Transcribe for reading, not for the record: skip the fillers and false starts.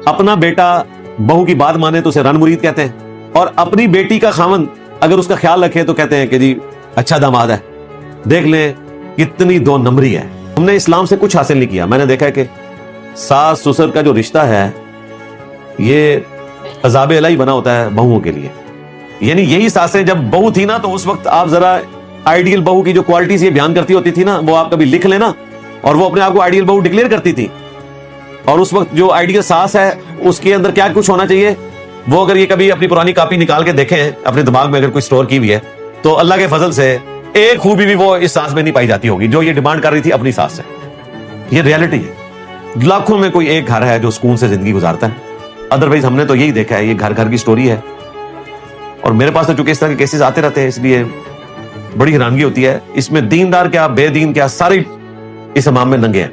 अपना बेटा बहू की बात माने तो उसे रन मुरीद कहते हैं, और अपनी बेटी का खामन अगर उसका ख्याल रखे तो कहते हैं कि जी अच्छा दामाद है। देख लें कितनी दो नंबरी है। हमने इस्लाम से कुछ हासिल नहीं किया। मैंने देखा है कि सास ससुर का जो रिश्ता है ये अजाब इलाही बना होता है बहुओं के लिए। यानी यही सासें जब बहू थी ना, तो उस वक्त आप जरा आइडियल बहू की जो क्वालिटीज ये बयान करती होती थी ना, वो आप कभी लिख लेना, और वो अपने आप को आइडियल बहू डिक्लेयर करती थी। और उस वक्त जो आइडियल सास है उसके अंदर क्या कुछ होना चाहिए, वो अगर ये कभी अपनी पुरानी कॉपी निकाल के देखें अपने दिमाग में, अगर कोई स्टोर की हुई है, तो अल्लाह के फजल से एक खूबी भी वो इस सास में नहीं पाई जाती होगी जो ये डिमांड कर रही थी अपनी सास से। ये रियलिटी है। लाखों में कोई एक घर है जो सुकून से जिंदगी गुजारता है। अदरवाइज हमने तो यही देखा है, ये घर घर की स्टोरी है। और मेरे पास तो चूंकि इस तरह के केसेस आते रहते हैं, इसलिए बड़ी हैरानगी होती है। इसमें दीनदार क्या बेदीन क्या सारी इस हमाम में नंगे हैं।